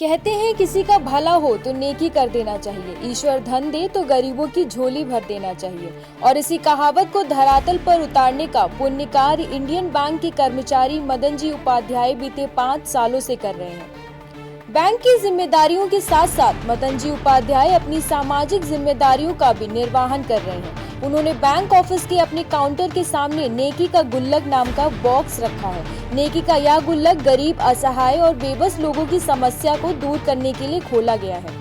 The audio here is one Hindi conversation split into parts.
कहते हैं किसी का भला हो तो नेकी कर देना चाहिए, ईश्वर धन दे तो गरीबों की झोली भर देना चाहिए। और इसी कहावत को धरातल पर उतारने का पुण्य कार्य इंडियन बैंक के कर्मचारी मदन जी उपाध्याय बीते 5 सालों से कर रहे हैं। बैंक की जिम्मेदारियों के साथ साथ मदन जी उपाध्याय अपनी सामाजिक जिम्मेदारियों का भी निर्वहन कर रहे हैं। उन्होंने बैंक ऑफिस के अपने काउंटर के सामने नेकी का गुल्लक नाम का बॉक्स रखा है। नेकी का यह गुल्लक गरीब, असहाय और बेबस लोगों की समस्या को दूर करने के लिए खोला गया है।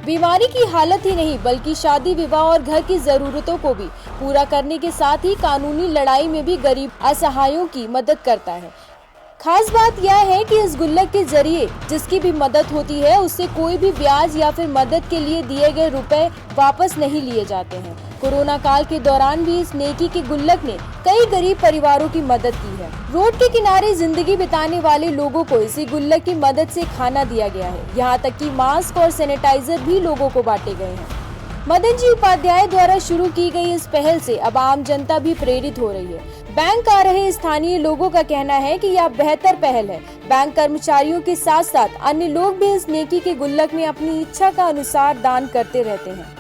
बीमारी की हालत ही नहीं बल्कि शादी, विवाह और घर की जरूरतों को भी पूरा करने के साथ ही कानूनी लड़ाई में भी गरीब असहायों की मदद करता है। खास बात यह है कि इस गुल्लक के जरिए जिसकी भी मदद होती है उससे कोई भी ब्याज या फिर मदद के लिए दिए गए रुपए वापस नहीं लिए जाते हैं। कोरोना काल के दौरान भी इस नेकी के गुल्लक ने कई गरीब परिवारों की मदद की है। रोड के किनारे जिंदगी बिताने वाले लोगों को इसी गुल्लक की मदद से खाना दिया गया है। यहाँ तक कि मास्क और सैनिटाइजर भी लोगों को बांटे गए हैं। मदन जी उपाध्याय द्वारा शुरू की गई इस पहल से अब आम जनता भी प्रेरित हो रही है। बैंक आ रहे स्थानीय लोगों का कहना है कि यह बेहतर पहल है। बैंक कर्मचारियों के साथ साथ अन्य लोग भी इस नेकी के गुल्लक में अपनी इच्छा का अनुसार दान करते रहते हैं।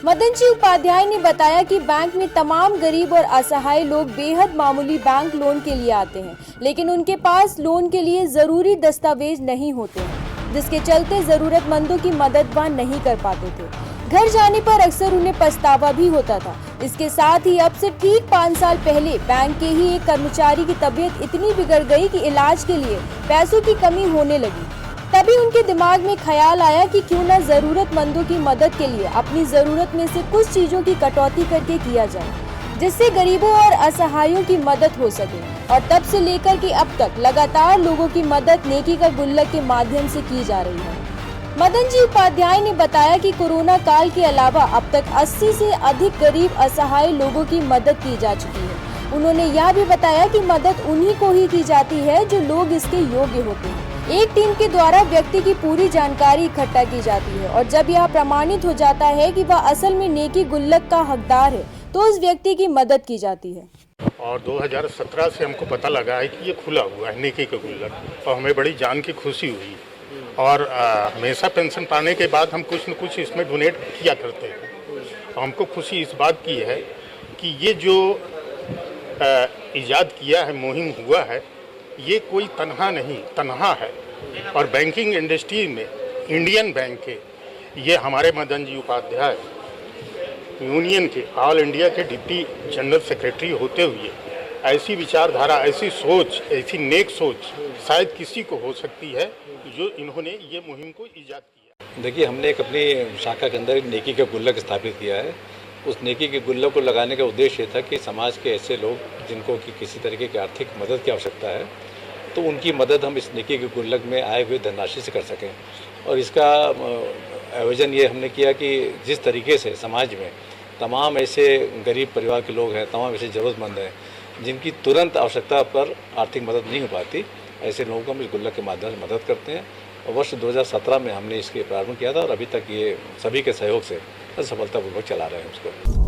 मदन जी उपाध्याय ने बताया कि बैंक में तमाम गरीब और असहाय लोग बेहद मामूली बैंक लोन के लिए आते हैं, लेकिन उनके पास लोन के लिए जरूरी दस्तावेज नहीं होते हैं, जिसके चलते जरूरतमंदों की मदद वह नहीं कर पाते थे। घर जाने पर अक्सर उन्हें पछतावा भी होता था। इसके साथ ही अब से ठीक 5 साल पहले बैंक के ही एक कर्मचारी की तबीयत इतनी बिगड़ गई कि इलाज के लिए पैसों की कमी होने लगी। तभी उनके दिमाग में ख्याल आया कि क्यों न जरूरतमंदों की मदद के लिए अपनी जरूरत में से कुछ चीजों की कटौती करके किया जाए, जिससे गरीबों और असहायों की मदद हो सके। और तब से लेकर के अब तक लगातार लोगों की मदद नेकी का गुल्लक के माध्यम से की जा रही है। मदन जी उपाध्याय ने बताया कि कोरोना काल के अलावा अब तक 80 से अधिक गरीब असहाय लोगों की मदद की जा चुकी है। उन्होंने यह भी बताया कि मदद उन्हीं को ही की जाती है जो लोग इसके योग्य होते हैं। एक टीम के द्वारा व्यक्ति की पूरी जानकारी इकट्ठा की जाती है और जब यह प्रमाणित हो जाता है कि वह असल में नेकी गुल्लक का हकदार है तो उस व्यक्ति की मदद की जाती है। और 2017 से हमको पता लगा है कि ये खुला हुआ है नेकी का गुल्लक, और हमें बड़ी जान की खुशी हुई। और हमेशा पेंशन पाने के बाद हम कुछ न कुछ इसमें डोनेट किया करते हैं। तो हमको खुशी इस बात की है कि ये जो इजाद किया है, मुहिम हुआ है, ये कोई तनहा है। और बैंकिंग इंडस्ट्री में इंडियन बैंक के ये हमारे मदन जी उपाध्याय यूनियन के ऑल इंडिया के डिप्टी जनरल सेक्रेटरी होते हुए ऐसी विचारधारा, ऐसी सोच, ऐसी नेक सोच शायद किसी को हो सकती है जो इन्होंने ये मुहिम को इजाद किया। देखिए, हमने एक अपनी शाखा के अंदर नेकी का गुल्लक स्थापित किया है। उस नेकी के गुल्लक को लगाने का उद्देश्य ये था कि समाज के ऐसे लोग जिनको कि किसी तरीके की आर्थिक मदद की आवश्यकता है, तो उनकी मदद हम इस नेकी के गुल्लक में आए हुए धनराशि से कर सकें। और इसका आयोजन ये हमने किया कि जिस तरीके से समाज में तमाम ऐसे गरीब परिवार के लोग हैं, तमाम ऐसे ज़रूरतमंद हैं जिनकी तुरंत आवश्यकता पर आर्थिक मदद नहीं हो पाती, ऐसे लोगों को हम इस गुल्लक के माध्यम से मदद करते हैं। और वर्ष 2017 में हमने इसके प्रारंभ किया था और अभी तक ये सभी के सहयोग से सफलतापूर्वक चला रहे हैं उसको।